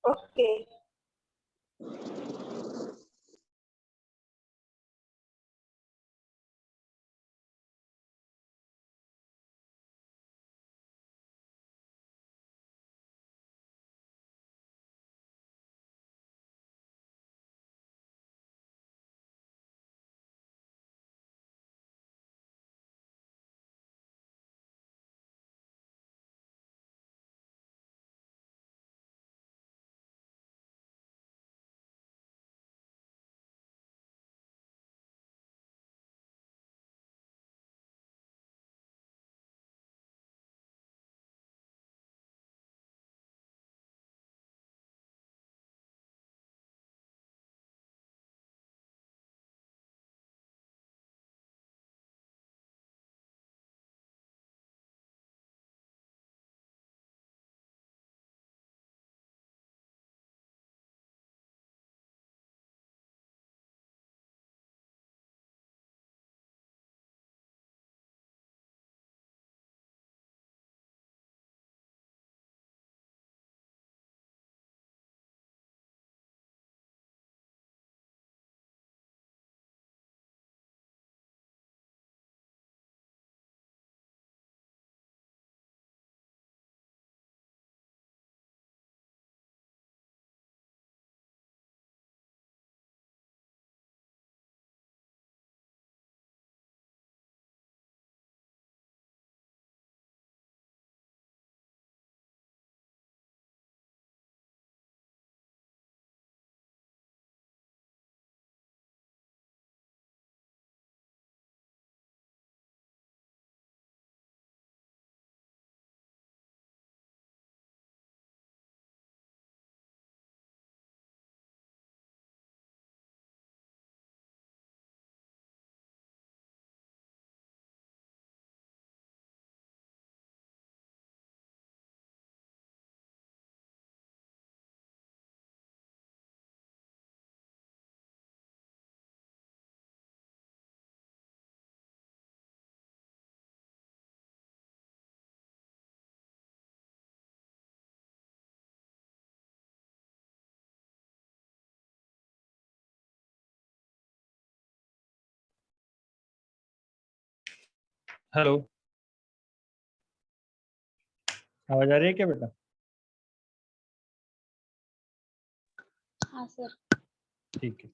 Okay. Hello, आवाज आ रही है क्या बेटा? हाँ सर। ठीक है।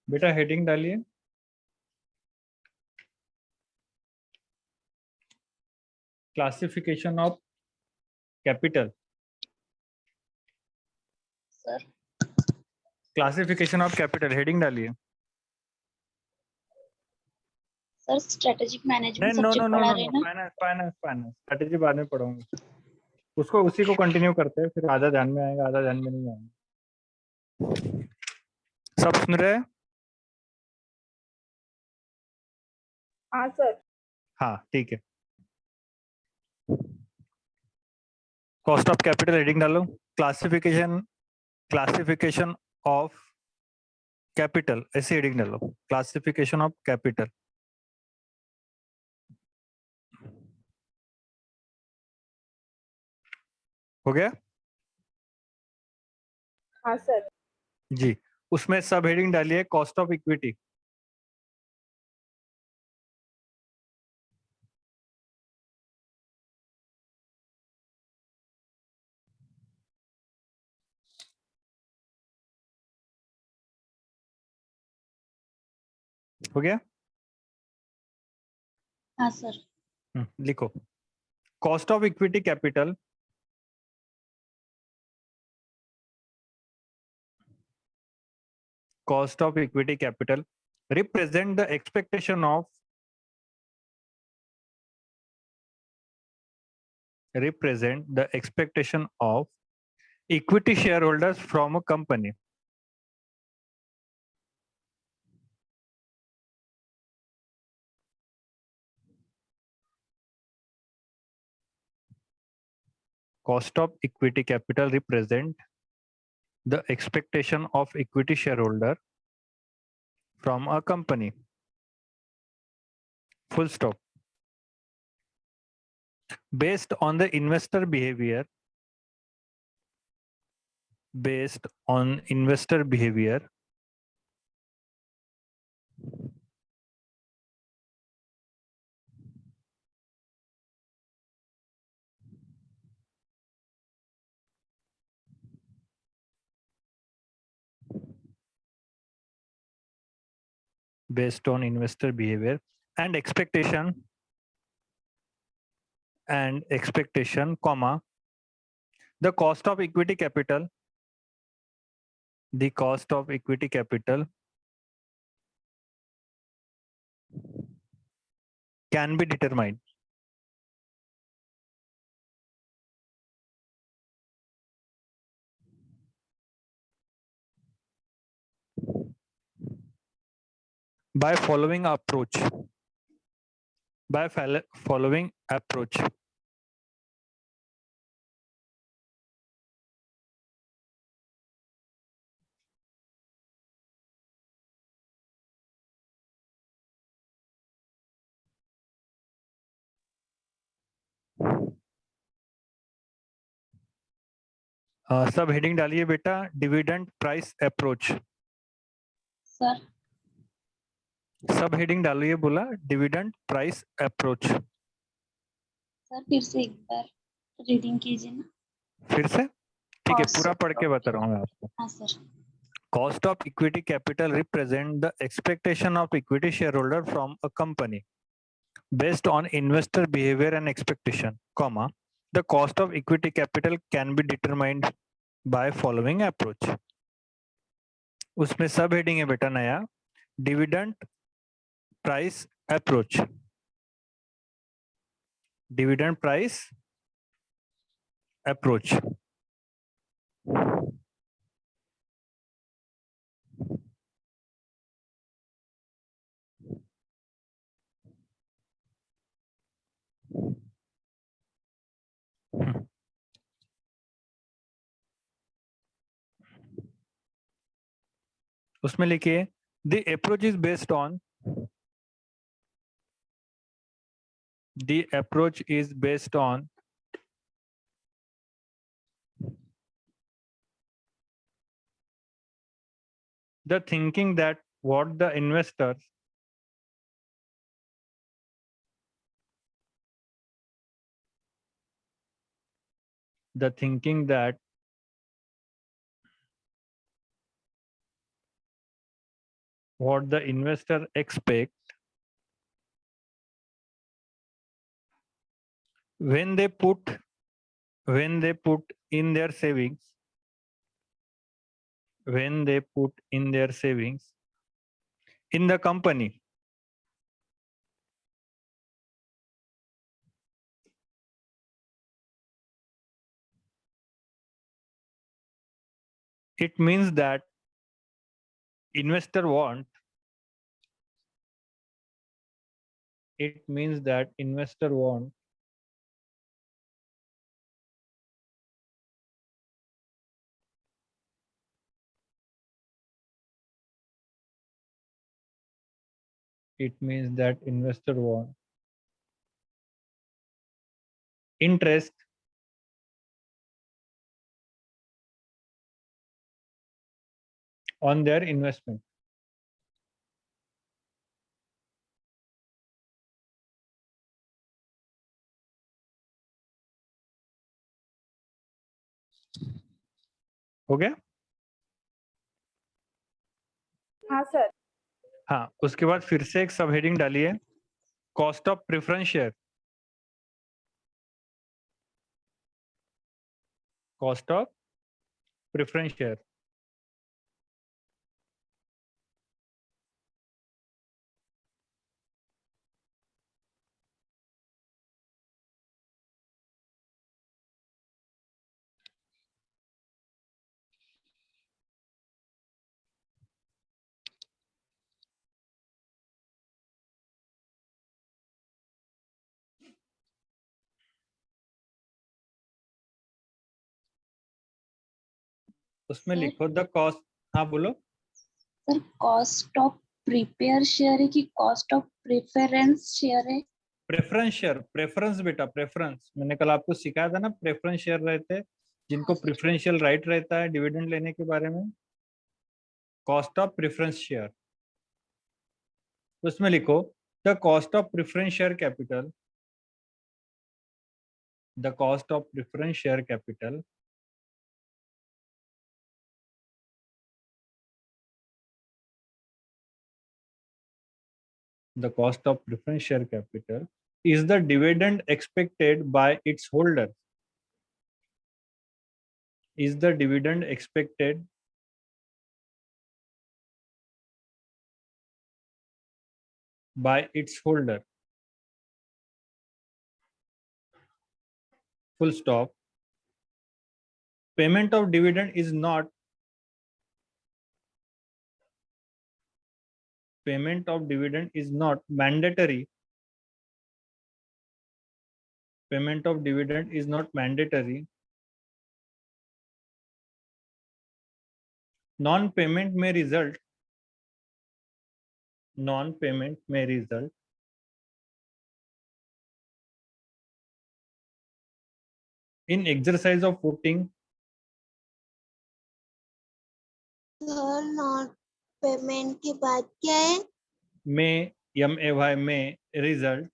बेटा हेडिंग डालिए। Classification of capital. Sir classification of capital heading डालिए। सर स्ट्रेटेजिक नहीं, management no no subject no पढ़ा नो रहे नो, हैं ना? फाइनेंस फाइनेंस फाइनेंस स्ट्रेटेजी बाद में पढ़ाऊंगा। उसको उसी को कंटिन्यू करते हैं, फिर आधा ध्यान में आएगा, आधा ध्यान में नहीं आएगा। सब सुन रहे हैं? हाँ सर। हाँ ठीक है। कॉस्ट ऑफ कैपिटल हेडिंग डालो। क्लासिफिकेशन क्लासिफिकेशन ऑफ कैपिटल ऐसे हेडिंग डालो। Classification of capital. हो गया हाँ सर। जी। उसमें सब हेडिंग डालिए कॉस्ट ऑफ इक्विटी। हो गया? हाँ सर। लिखो cost of equity capital cost of equity capital represent the expectation of equity shareholders from a company. Cost of equity capital represent the expectation of equity shareholder from a company. Full stop. Based on the investor behavior, and expectation, comma, the cost of equity capital can be determined by following approach. सब heading डालिए बेटा, dividend price approach. Sir सब heading डालिए, बोला dividend price approach. Sir फिर से एक बार reading कीजिए ना. फिर से ठीक है, Cost पूरा of पढ़ के बता रहा हूँ मैं आपको. हाँ sir. Cost of equity capital represent the expectation of equity shareholder from a company based on investor behavior and expectation, comma, the cost of equity capital can be determined by following approach. उसमें सब heading है बेटा नया, dividend price approach. Dividend price approach. उसमें लिखिए the approach is based on the thinking that what the investors what the investor expect when they put in their savings, in the company. It means that investor want interest on their investment. हो गया? हाँ sir. हाँ, उसके बाद फिर से एक sub heading डालिए, cost of preference share. Cost of preference share. उसमें Sir. लिखो द कॉस्ट। हाँ बोलो। Sir cost of prepare share है कि कॉस्ट ऑफ प्रेफरेंस शेयर है? प्रेफरेंस शेयर, प्रेफरेंस बेटा, प्रेफरेंस। मैंने कल आपको सिखाया था ना, प्रेफरेंस शेयर रहते हैं जिनको हाँ, सर। प्रेफरेंशियल राइट रहता है डिविडेंड लेने के बारे में। कॉस्ट ऑफ प्रेफरेंस शेयर, उसमें लिखो the cost of preference share capital, the cost of preference share capital the cost of preference share capital is the dividend expected by its holder, is the dividend expected by its holder, full stop. Payment of dividend is not, payment of dividend is not mandatory, payment of dividend is not mandatory. Non-payment may result, non-payment may result in exercise of voting, sir non payment के बाद क्या है? may, may, may result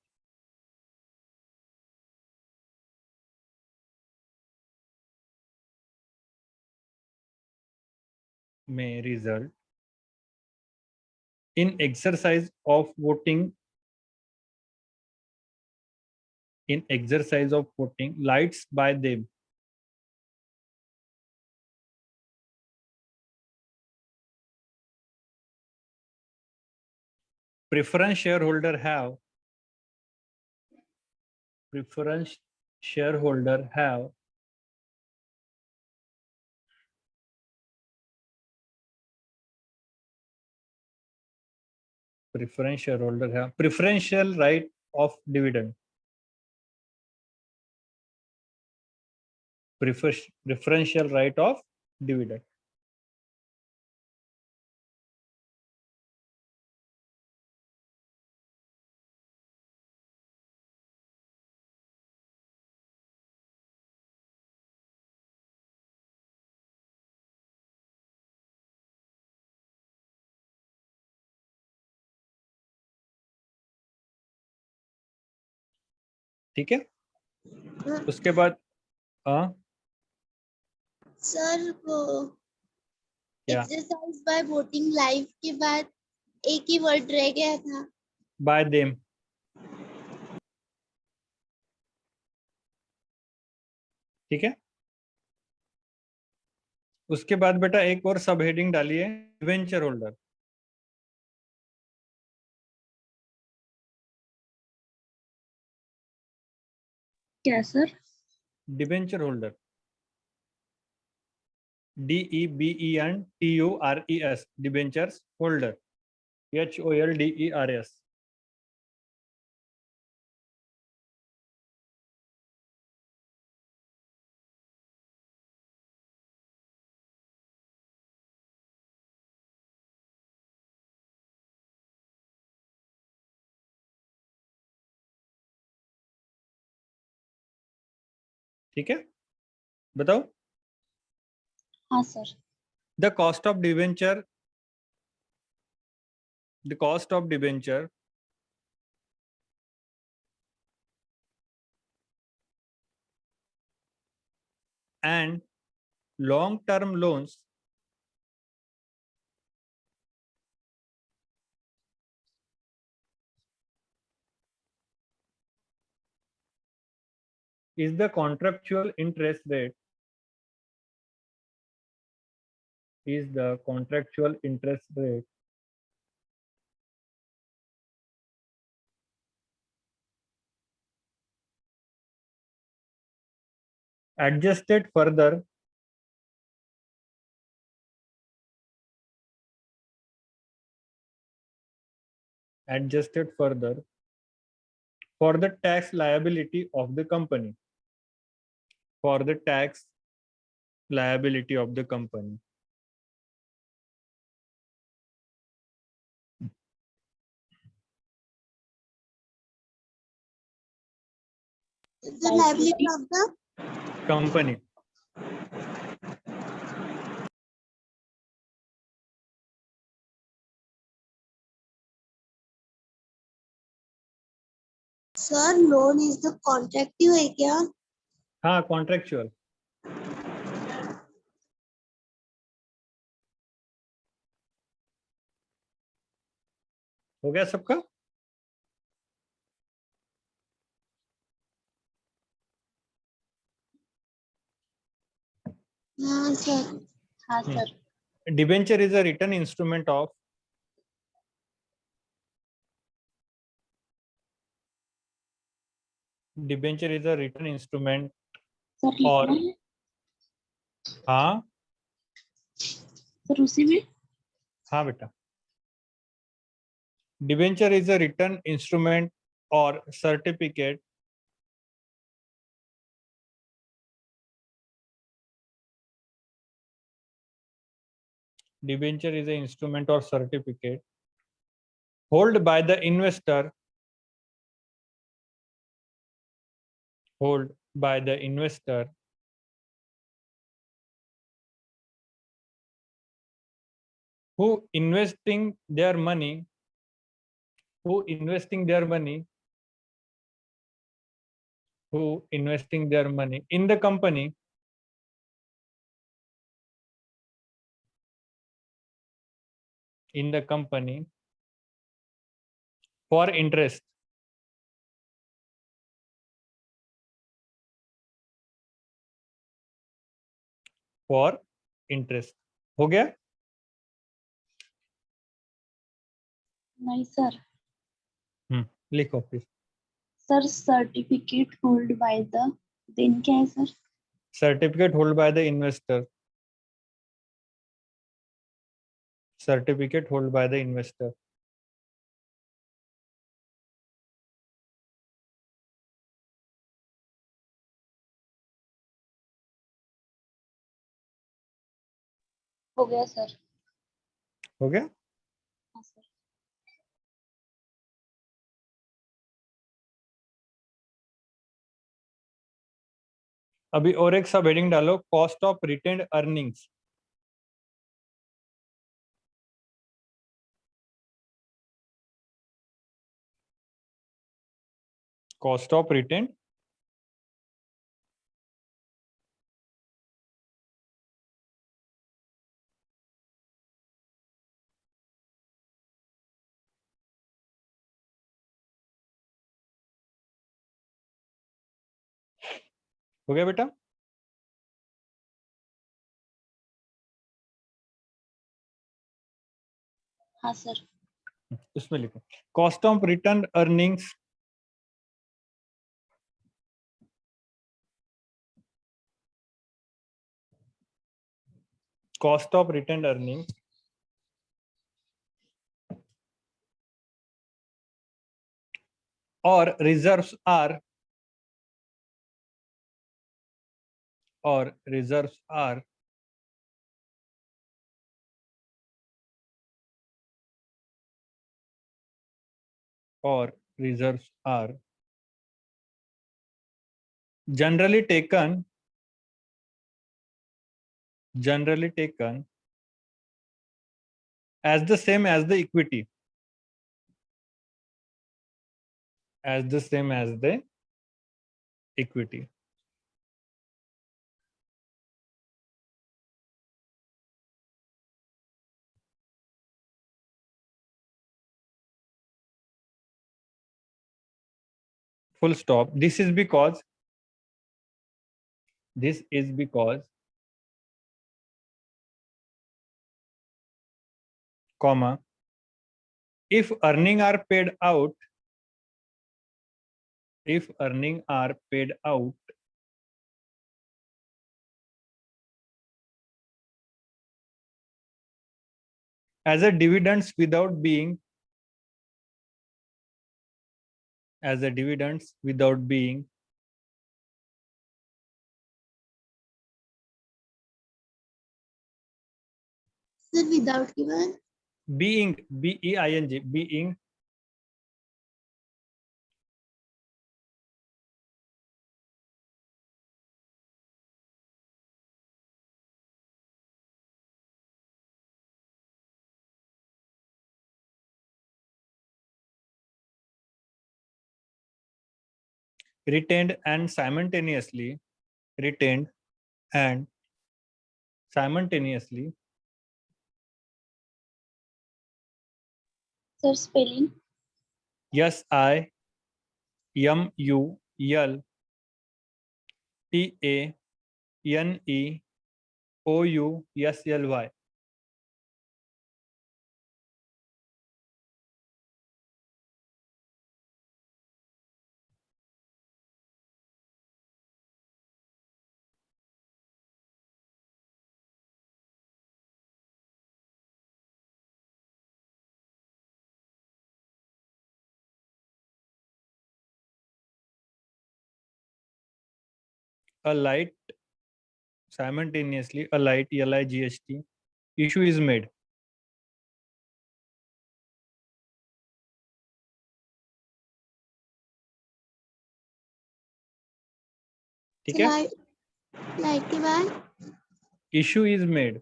may result in exercise of voting, in exercise of voting rights by them. Preference shareholder have, preference shareholder have preference shareholder have preferential right of dividend, preferential right of dividend. ठीक है, उसके बाद हाँ sir वो क्या, exercise by voting live के बाद एक ही वर्ड रह गया था। Bye them. ठीक है, उसके बाद बेटा एक और सब हेडिंग डालिए, डिवेंचर होल्डर। क्या sir? Debenture holder, DEBENTURES, debentures holder, HOLDERS। ठीक है, बताओ। हाँ sir. The cost of debenture, the cost of debenture and long term loans is the contractual interest rate, is the contractual interest rate adjusted further for the tax liability of the company, for the tax liability of the company. The liability of the Company. Sir loan is the कॉन्ट्रैक्टिव है क्या? हाँ, contractual. हो गया सबका? हाँ sir. हाँ sir. Debenture is a written instrument of debenture is a written instrument sir लिखना और है हाँ सर उसी में. हाँ बेटा. Debenture is a written instrument or certificate debenture is an instrument or certificate held by the investor who investing their money who investing their money in the company for interest हो गया. नहीं sir. लिखो फिर. Sir certificate hold by the. Then क्या है sir? Certificate held by the investor. Certificate held by the investor. हो गया sir. हो गया. हाँ सर. अभी और एक सब हेडिंग डालो, cost of retained earnings. Cost of retained हो गया बेटा. हाँ सर. इसमें लिखो cost of return earnings cost of return earnings और reserves are generally taken as the same as the equity full stop. This is because comma if earning are paid out as a dividends without being sir without के बाद being, BEING, being retained and simultaneously retained and simultaneously Sir, spelling. SIMULTANEOUSLY. A light, simultaneously, a light, LIGHT, issue is made. ठीक है, light के बाद issue is made.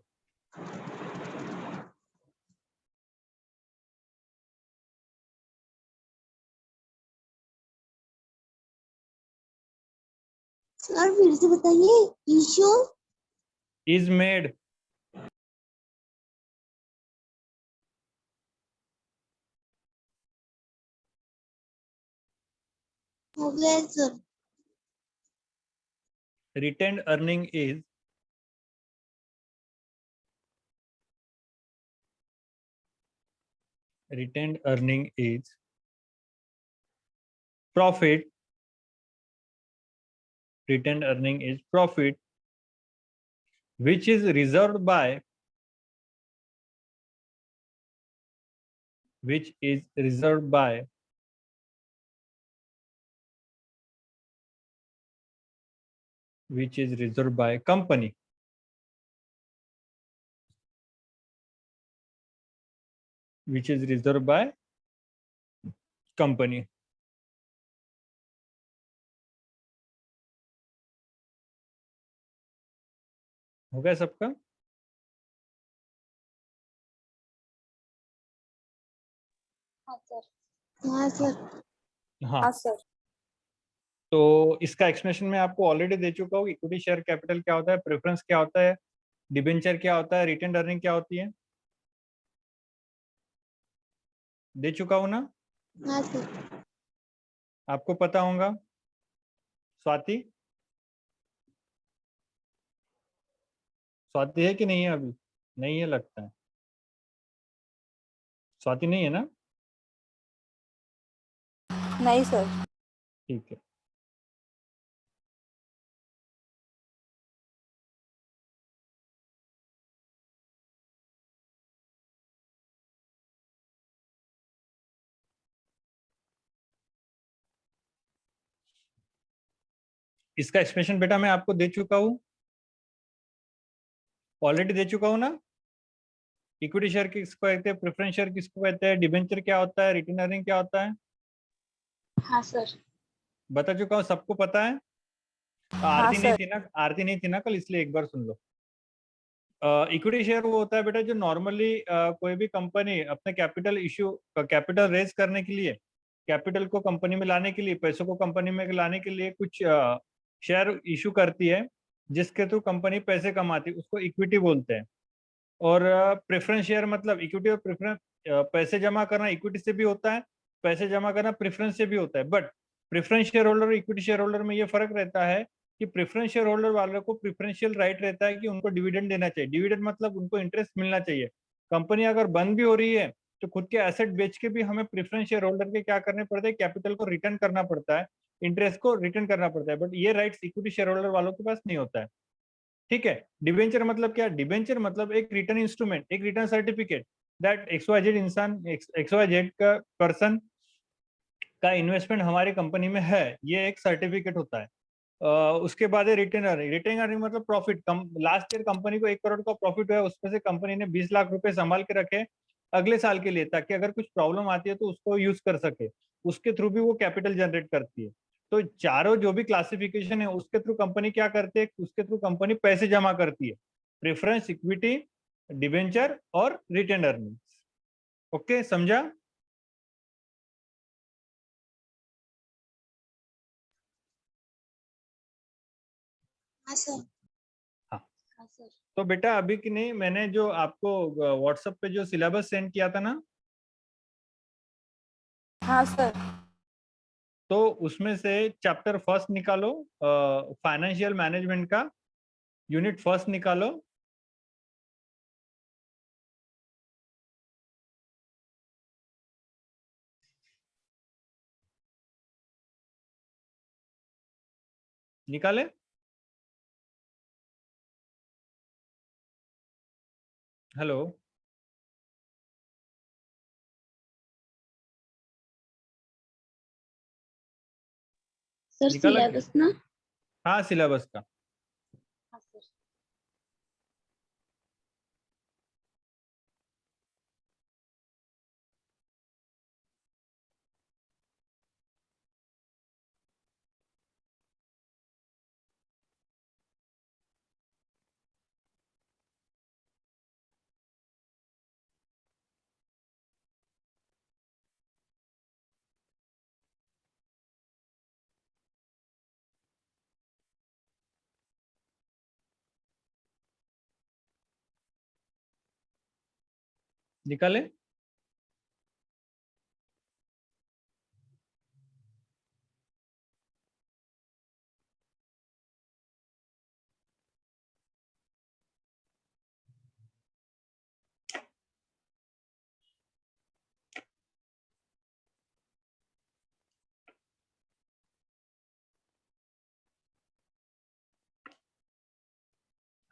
Sir फिर से बताइए। Issue is made. हो गया sir. Retained earning is profit. Retained earning is profit which is reserved by company. Which is reserved by company. हो गया सबका? हाँ सर। हाँ सर। हाँ, हाँ सर। तो इसका एक्सप्लेनेशन मैं आपको ऑलरेडी दे चुका हूँ। इक्विटी शेयर कैपिटल क्या होता है, प्रेफरेंस क्या होता है, डिबेंचर क्या होता है, रिटेन अर्निंग क्या होती है, दे चुका हूँ ना? हाँ सर। आपको पता होगा। स्वाति है कि नहीं है? अभी नहीं है लगता है। स्वाति नहीं है ना? नहीं सर। ठीक है, इसका एक्सप्लेनेशन बेटा मैं आपको दे चुका हूँ, ऑलरेडी दे चुका हूँ ना। इक्विटी शेयर किसको कहते हैं, प्रेफरेंस शेयर किसको कहते हैं, डिबेंचर क्या होता है, रिटेन अर्निंग क्या होता है, हाँ सर। बता चुका हूँ। सबको पता है? हाँ आरती नहीं सर। थी ना, आरती नहीं थी ना कल, इसलिए एक बार सुन लो। इक्विटी शेयर वो होता है बेटा जो नॉर्मली कोई भी कंपनी अपने कैपिटल रेज करने के लिए, कैपिटल को कंपनी में लाने के लिए, पैसों को कंपनी में लाने के लिए कुछ शेयर इशू करती है, जिसके थ्रू कंपनी पैसे कमाती है, उसको इक्विटी बोलते हैं। और प्रेफरेंस शेयर मतलब इक्विटी और प्रेफरेंस, पैसे जमा करना इक्विटी से भी होता है, पैसे जमा करना प्रेफरेंस से भी होता है। बट प्रेफरेंस शेयर होल्डर और इक्विटी शेयर होल्डर में ये फर्क रहता है कि प्रेफरेंस शेयर होल्डर वालों को प्रेफरेंशियल राइट रहता है कि उनको डिविडेंड देना चाहिए। डिविडेंड मतलब उनको इंटरेस्ट मिलना चाहिए। कंपनी अगर बंद भी हो रही है तो खुद के एसेट बेच के भी हमें प्रेफरेंस शेयर होल्डर के क्या करने पड़ते हैं, कैपिटल को रिटर्न करना पड़ता है, इंटरेस्ट को रिटर्न करना पड़ता है। बट ये राइट्स इक्विटी शेयर होल्डर वालों के पास नहीं होता है। ठीक है, डिबेंचर मतलब क्या? डिबेंचर मतलब एक रिटर्न इंस्ट्रूमेंट, एक रिटर्न सर्टिफिकेट दैट XYZ इंसान, XYZ का पर्सन का इन्वेस्टमेंट हमारी कंपनी में है, ये एक सर्टिफिकेट होता है। उसके बाद है रिटेन अर्निंग। रिटेन अर्निंग मतलब प्रॉफिट। लास्ट ईयर कंपनी को 1 करोड़ का प्रॉफिट हुआ, उसमें से कंपनी ने 20 लाख रुपए संभाल के रखे अगले साल के लिए, ताकि अगर कुछ प्रॉब्लम आती है तो उसको यूज कर सके। उसके थ्रू भी वो कैपिटल जनरेट करती है। तो चारों जो भी क्लासिफिकेशन है उसके थ्रू कंपनी क्या करती है, उसके थ्रू कंपनी पैसे जमा करती है। प्रेफरेंस, इक्विटी, डिबेंचर और रिटेन अर्निंग। ओके, समझा? हाँ सर। हाँ। हाँ सर। तो बेटा अभी की नहीं, मैंने जो आपको व्हाट्सएप पे जो सिलेबस सेंड किया था ना, हाँ सर। तो उसमें से चैप्टर फर्स्ट निकालो, फाइनेंशियल मैनेजमेंट का यूनिट फर्स्ट निकालो। निकाले? हेलो? सर निकाला क्या? सिलेबस ना? हाँ, सिलेबस का। हाँ सर। निकाले?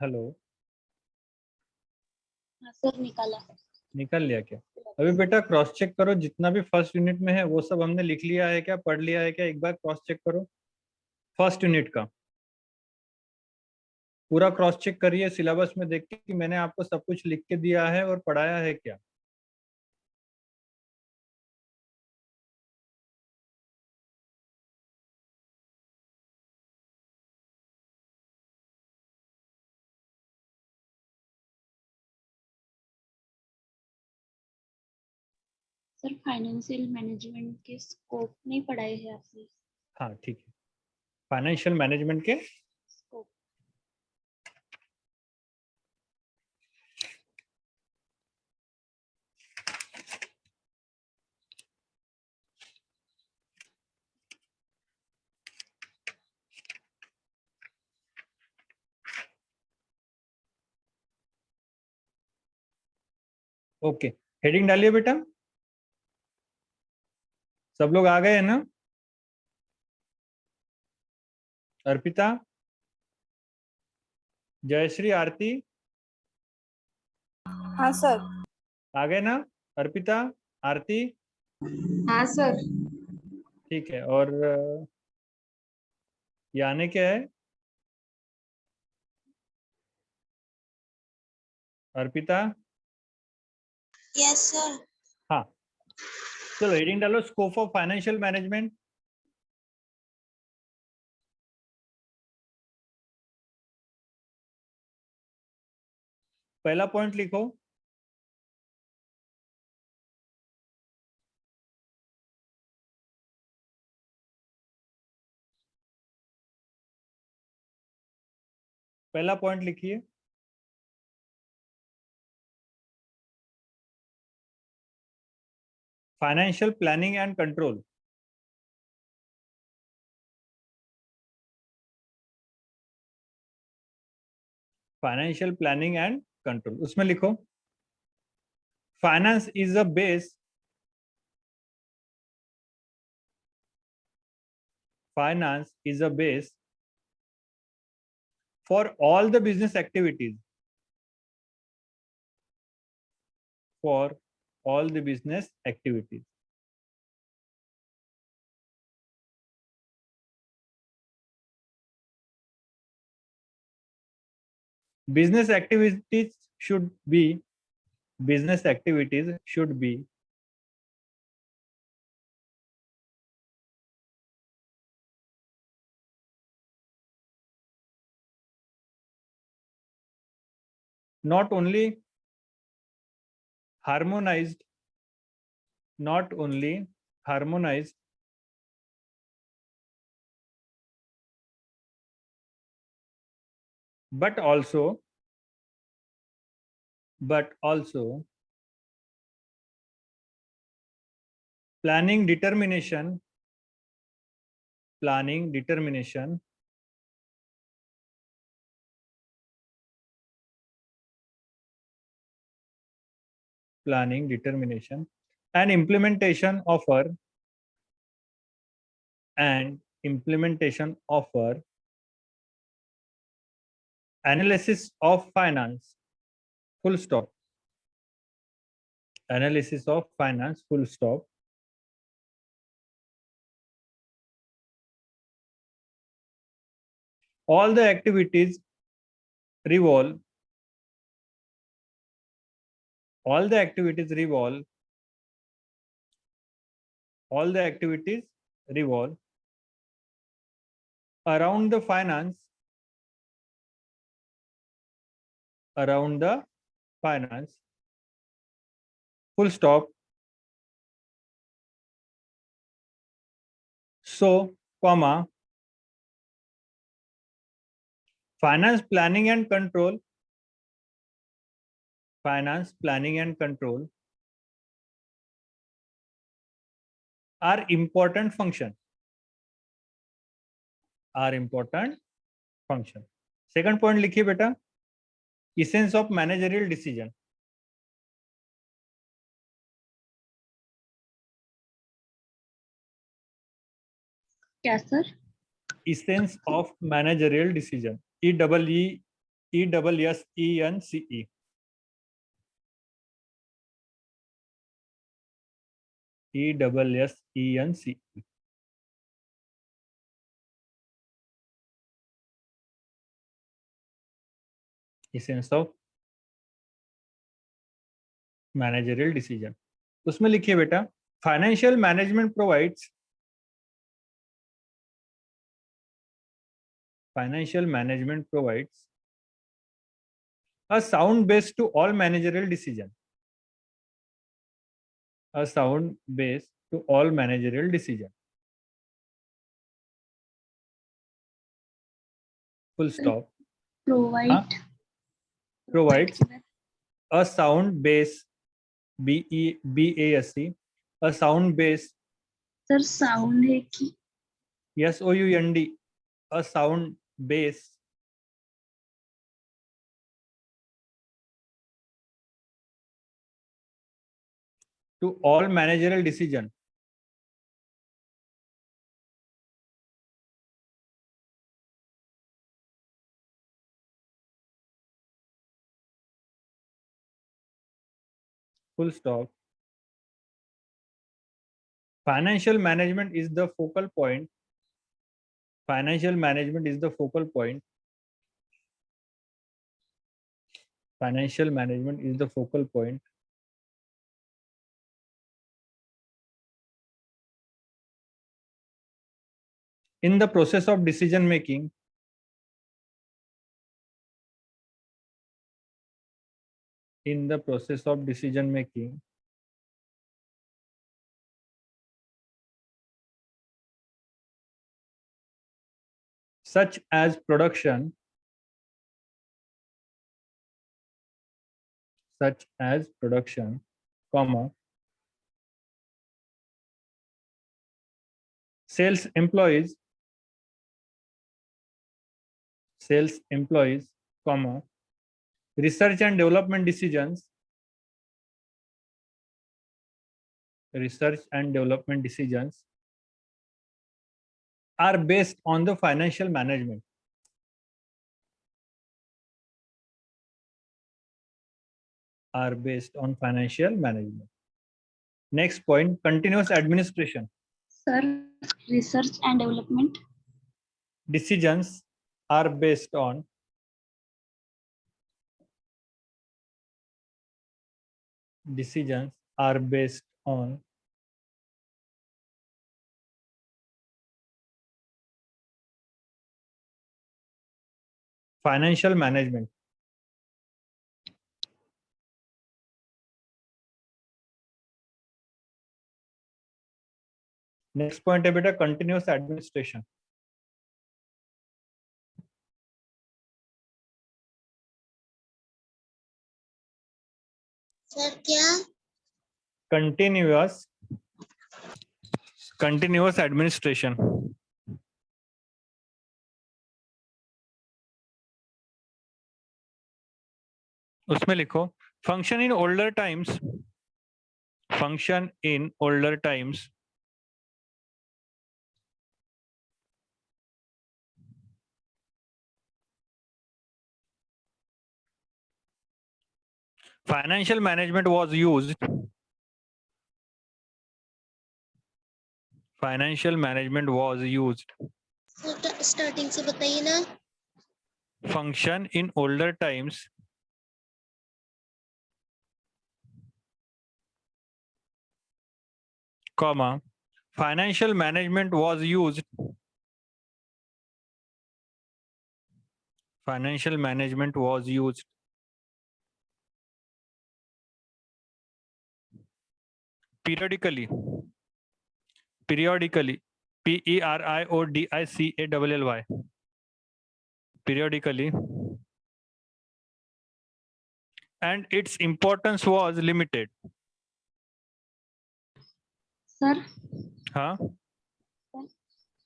हेलो? हाँ सर, निकाला। निकाल लिया क्या? अभी बेटा क्रॉस चेक करो, जितना भी फर्स्ट यूनिट में है वो सब हमने लिख लिया है क्या, पढ़ लिया है क्या? एक बार क्रॉस चेक करो फर्स्ट यूनिट का। पूरा क्रॉस चेक करिए सिलेबस में देख के कि मैंने आपको सब कुछ लिख के दिया है और पढ़ाया है क्या। सर फाइनेंशियल मैनेजमेंट के स्कोप नहीं पढ़ाए हैं आपने? हाँ ठीक है, फाइनेंशियल मैनेजमेंट के स्कोप। ओके, हेडिंग डालिए बेटा। सब लोग आ गए हैं ना? अर्पिता, जयश्री, आरती हाँ सर। आ गए ना? अर्पिता, आरती? हाँ सर। ठीक है। और यानी क्या है? अर्पिता? Yes sir. हाँ, चलो हेडिंग डालो, स्कोप ऑफ फाइनेंशियल मैनेजमेंट। पहला पॉइंट लिखो। पहला पॉइंट लिखिए। Financial planning and control. Financial planning and control, उसमें लिखो finance is a base, finance is a base for all the business activities, for all the business activities. business activities should be not only harmonized but also planning determination and implementation offer analysis of finance, full stop. Analysis of finance, full stop. All the activities revolve around the finance, full stop. So, comma, finance planning and control are important function. Second point लिखिए बेटा, essence of managerial decision. क्या sir? Essence of managerial decision. ESSENCE. ESSENCE. Essence of managerial decision. उसमें लिखिए बेटा, financial management provides a sound base to all managerial decision. Full stop. Provides a sound base, BASE, a sound base, sir sound है कि SOUND, a sound base to all managerial decision. Full stop. Financial management is the focal point. Financial management is the focal point in the process of decision making. Such as production, comma, sales employees, comma, research and development decisions, are based on the financial management. Next point, continuous administration. Sir research and development Decisions are based on decisions are based on financial management. Next point है बेटा continuous administration. Sir क्या? Continuous administration. उसमें लिखो function in older times. Function in older times financial management was used. Financial management was used. Sir starting से बताइए ना. Function in older times comma financial management was used. Financial management was used periodically. Periodically. Periodically. Periodically. And its importance was limited. Sir हाँ.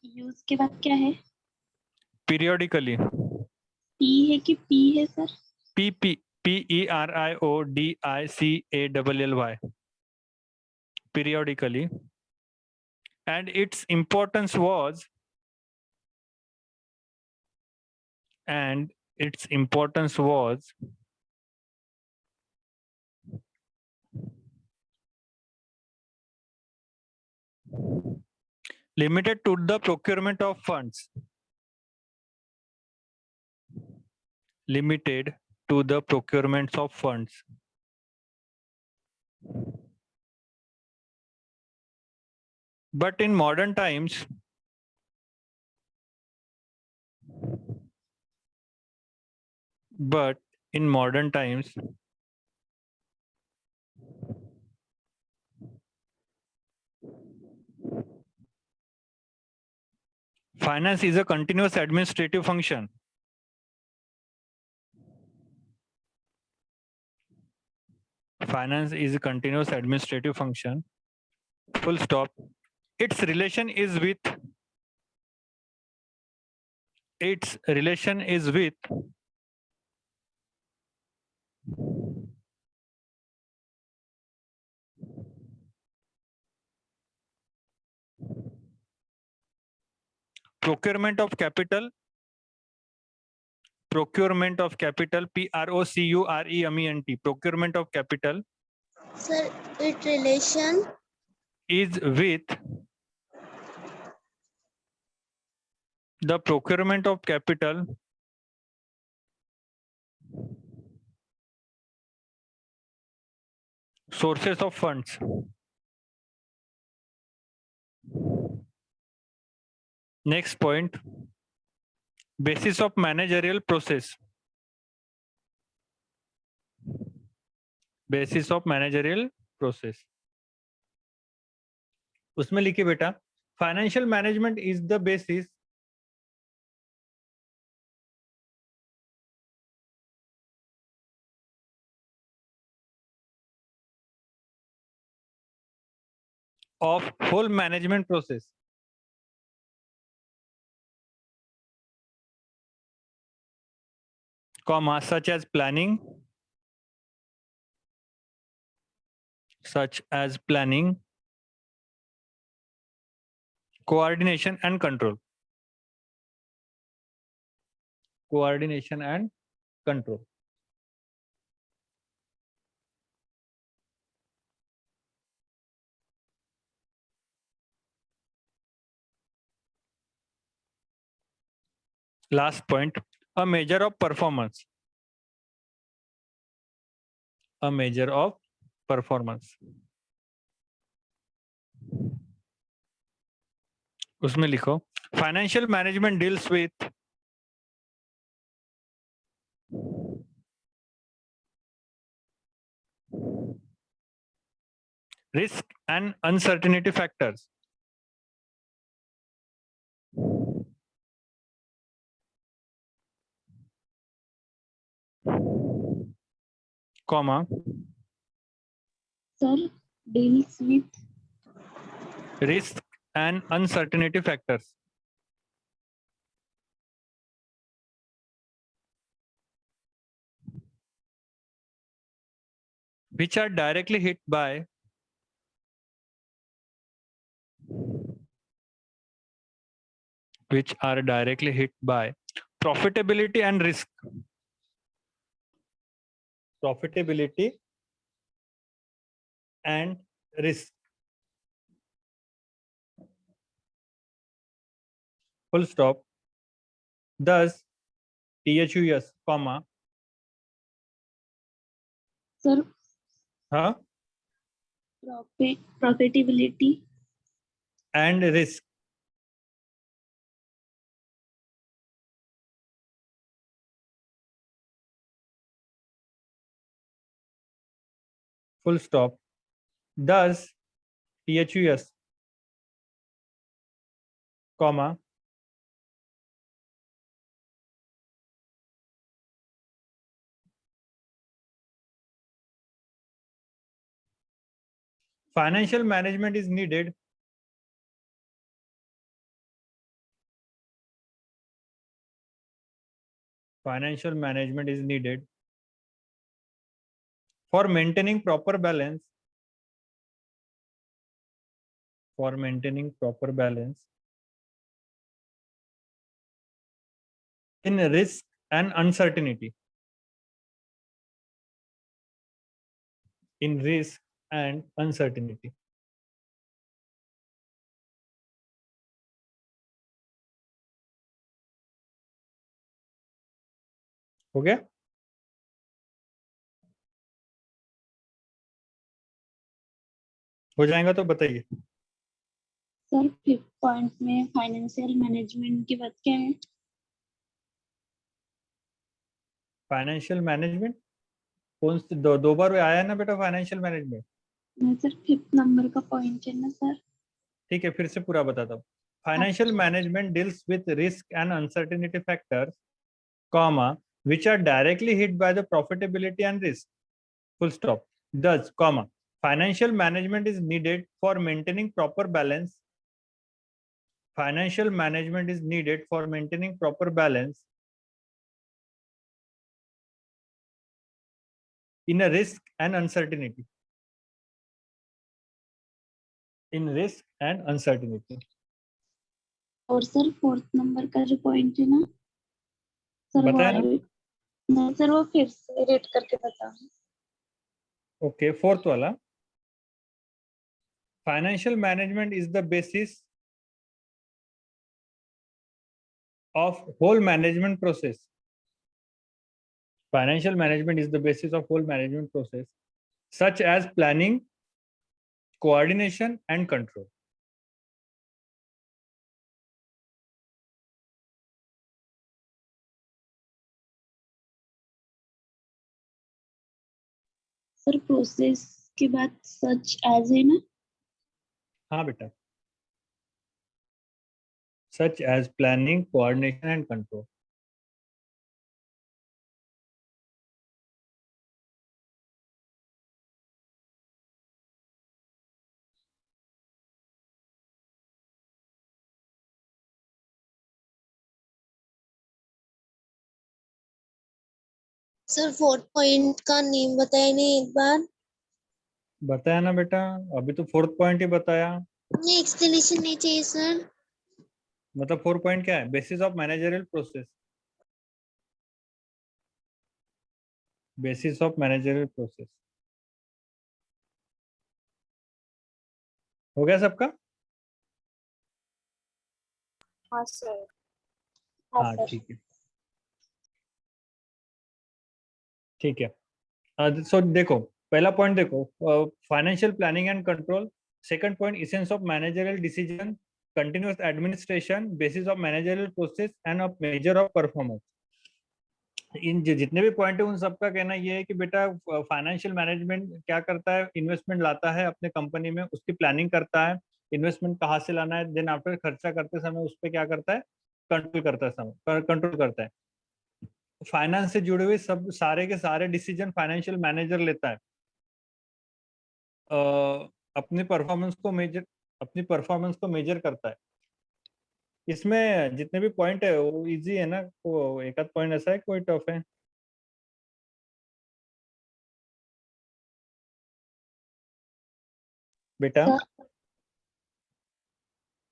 Use के बाद क्या है? Periodically. P है कि पी है sir? Periodically. Periodically. And its importance was limited to the procurement of funds. Limited to the procurement of funds. But in modern times, finance is a continuous administrative function. Finance is a continuous administrative function. Full stop. Its relation is with procurement of capital. Procurement of capital. Procurement. Procurement of capital sir it relation is with the procurement of capital sources of funds. Next point, basis of managerial process. Basis of managerial process. उसमें लिखिए बेटा financial management is the basis of whole management process. Comma, such as planning, coordination and control. Coordination and control. Last point, a measure of performance. A measure of performance, उसमें लिखो financial management deals with risk and uncertainty factors. Comma, Sir, deals with risk and uncertainty factors. Which are directly hit by profitability and risk. Profitability and risk. Full stop. Thus, THUS, comma, sir, huh? profitability And risk. Full stop. Thus, THUS, comma, financial management is needed for maintaining proper balance in risk and uncertainty. हो गया? हो जाएगा तो बताइए। Sir 5th point में financial management की बात क्या है? फाइनेंशियल मैनेजमेंट कौन से दो बार आया ना बेटा फाइनेंशियल मैनेजमेंट? नहीं सर 5th नंबर का पॉइंट है ना सर। ठीक है, फिर से पूरा बताता हूँ। Financial management deals with risk and uncertainty factors, comma, which are directly hit by the profitability and risk. Full stop. Thus, comma, financial management is needed for maintaining proper balance. Financial management is needed for maintaining proper balance in a risk and uncertainty. और sir 4th number का जो point है ना sir वो बताया ना? नहीं sir वो फिर से रेट करके बताओ। ओके, 4th वाला, financial management is the basis of whole management process. Financial management is the basis of whole management process, such as planning, coordination, and control. Sir process के बाद सच एज है ना? हाँ बेटा, such as planning, coordination, and control. Sir 4th point का name बताया नहीं एक बार? बताया ना बेटा, अभी तो 4th पॉइंट ही बताया। नहीं एक्सप्लेनेशन नहीं चाहिए सर। मतलब 4 पॉइंट क्या है? Basis of managerial process. Basis of managerial process हो गया सबका? हाँ सर। हाँ ठीक है, ठीक है। सो देखो, पहला पॉइंट देखो, financial planning and control. Second point, essence of managerial decision, continuous administration, basis of managerial process end of major of performance. इन जितने भी पॉइंट है उन सबका कहना ये है कि बेटा फाइनेंशियल मैनेजमेंट क्या करता है, इन्वेस्टमेंट लाता है अपने कंपनी में, उसकी प्लानिंग करता है, इन्वेस्टमेंट कहाँ से लाना है, देन आफ्टर खर्चा करते समय उस पर क्या करता है, कंट्रोल करता है, समय कंट्रोल करता है। फाइनेंस से जुड़े हुए सब सारे के सारे डिसीजन फाइनेंशियल मैनेजर लेता है। अपनी परफॉर्मेंस को मेजर करता है। इसमें जितने भी पॉइंट है वो इजी है ना, वो एक आध पॉइंट ऐसा है कोई टफ है? बेटा सर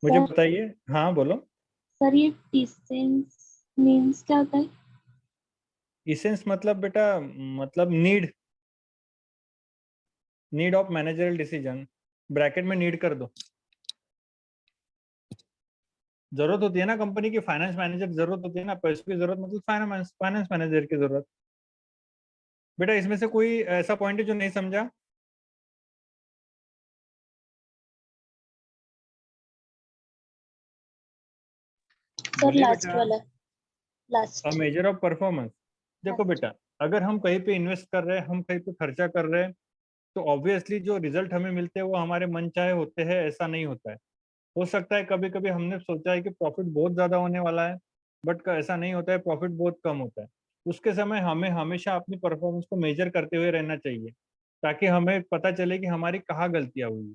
मुझे सर बताइए। हाँ बोलो। सर ये डिसेंस मीन्स क्या होता है? इसेंस मतलब बेटा, मतलब need of managerial decision, bracket में नीड कर दो। जरूरत होती है ना कंपनी की, फाइनेंस मैनेजर की जरूरत होती है ना, पैसों की जरूरत मतलब फाइनेंस मैनेजर की जरूरत। बेटा इसमें से कोई ऐसा पॉइंट है जो नहीं समझा? सर बोलिए लास्ट बेटा। वाला, अ लास्ट। Major of performance. देखो बेटा, अगर हम कहीं पे इन्वेस्ट कर रहे हैं, हम कहीं पे खर्चा कर रहे हैं, तो ऑब्वियसली जो रिजल्ट हमें मिलते हैं वो हमारे मन चाहे होते हैं, ऐसा नहीं होता है। हो सकता है कभी कभी हमने सोचा है कि प्रॉफिट बहुत ज्यादा होने वाला है, बट ऐसा नहीं होता है, प्रॉफिट बहुत कम होता है। उसके समय हमें हमेशा अपनी परफॉर्मेंस को मेजर करते हुए रहना चाहिए, ताकि हमें पता चले कि हमारी कहाँ गलतियां हुई।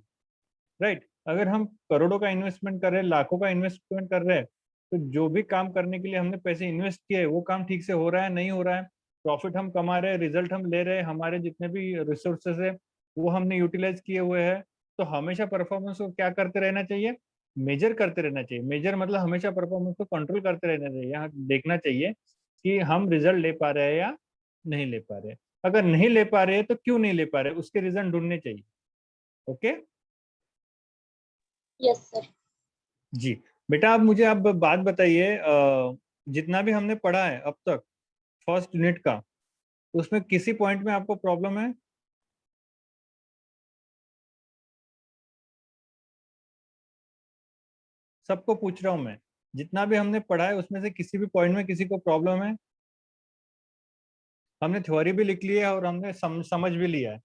राइट। अगर हम करोड़ों का इन्वेस्टमेंट कर रहे हैं, लाखों का इन्वेस्टमेंट कर रहे हैं, तो जो भी काम करने के लिए हमने पैसे इन्वेस्ट किए वो काम ठीक से हो रहा है नहीं हो रहा है, प्रॉफिट हम कमा रहे हैं, रिजल्ट हम ले रहे हैं, हमारे जितने भी रिसोर्सेज है वो हमने यूटिलाइज किए हुए हैं, तो हमेशा परफॉर्मेंस को क्या करते रहना चाहिए, मेजर करते रहना चाहिए। मेजर मतलब हमेशा परफॉर्मेंस को कंट्रोल करते रहना चाहिए, यहाँ देखना चाहिए कि हम रिजल्ट ले पा रहे हैं या नहीं ले पा रहे। अगर नहीं ले पा रहे तो क्यों नहीं ले पा रहे, उसके रीजन ढूंढने चाहिए। Okay yes sir. जी। बेटा आप मुझे अब बात बताइए, जितना भी हमने पढ़ा है अब तक फर्स्ट यूनिट का, उसमें किसी पॉइंट में आपको प्रॉब्लम है? सबको पूछ रहा हूं मैं, जितना भी हमने पढ़ा है उसमें से किसी भी पॉइंट में किसी को प्रॉब्लम है? हमने थ्योरी भी लिख ली है और हमने समझ भी लिया है।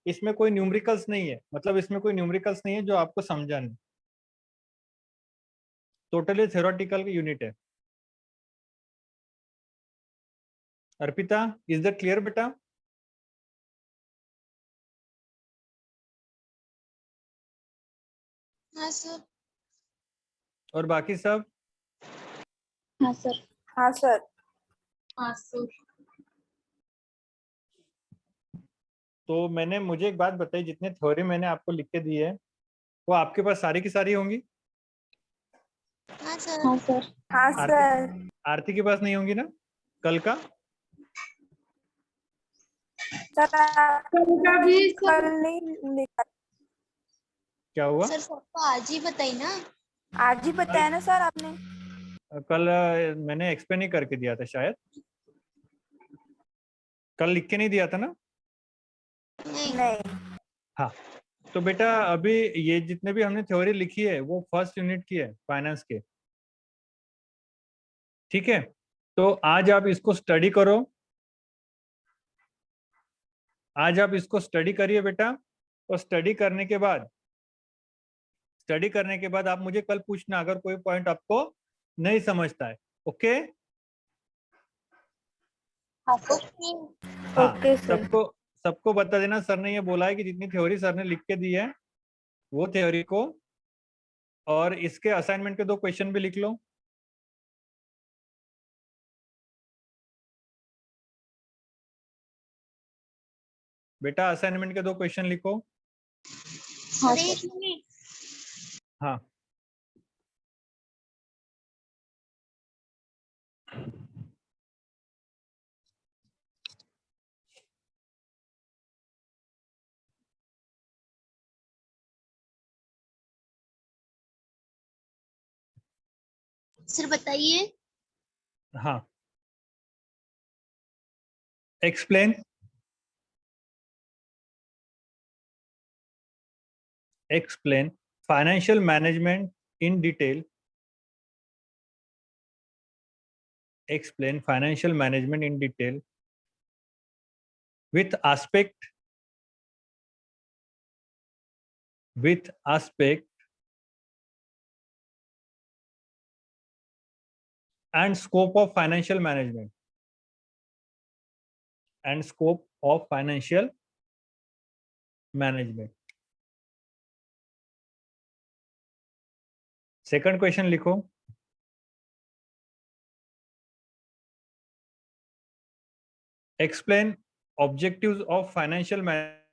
इसमें कोई न्यूमेरिकल्स नहीं है, मतलब इसमें कोई न्यूमेरिकल्स नहीं है जो आपको समझा नहीं, टोटली थ्योरेटिकल की यूनिट है। अर्पिता, इज दैट क्लियर बेटा? हाँ सर। और बाकी सब? हाँ सर। हाँ सर। हाँ सर। तो मुझे एक बात बताई, जितने थ्योरी मैंने आपको लिख के दी है वो आपके पास सारी की सारी होंगी? हाँ सर। हाँ सर। हाँ आरती सर। आरती के पास नहीं होंगी ना कल का? सर कल आपने भी कल सर। नहीं लिखा, क्या हुआ? सर सबको आज ही बताई ना। आज ही बताया ना सर आपने। कल मैंने एक्सप्लेन ही करके दिया था शायद, कल लिख के नहीं दिया था ना? नहीं। नहीं। हाँ। तो बेटा अभी ये जितने भी हमने थ्योरी लिखी है वो फर्स्ट यूनिट की है फाइनेंस के, ठीक है? तो आज आप इसको स्टडी करो, आज आप इसको स्टडी करिए बेटा, और स्टडी करने के बाद आप मुझे कल पूछना अगर कोई पॉइंट आपको नहीं समझता है। ओके? हाँ सर। ओके। हाँ। Okay sir. सबको सबको बता देना, सर ने ये बोला है कि जितनी थ्योरी सर ने लिख के दी है वो थ्योरी को, और इसके असाइनमेंट के 2 क्वेश्चन भी लिख लो। बेटा असाइनमेंट के 2 क्वेश्चन लिखो। हाँ सर एक सर। मिनट। हाँ। सर बताइए। हाँ। Explain. explain financial management in detail. Explain financial management in detail with aspect and scope of financial management and scope of financial management. Second question लिखो. Explain objectives of financial management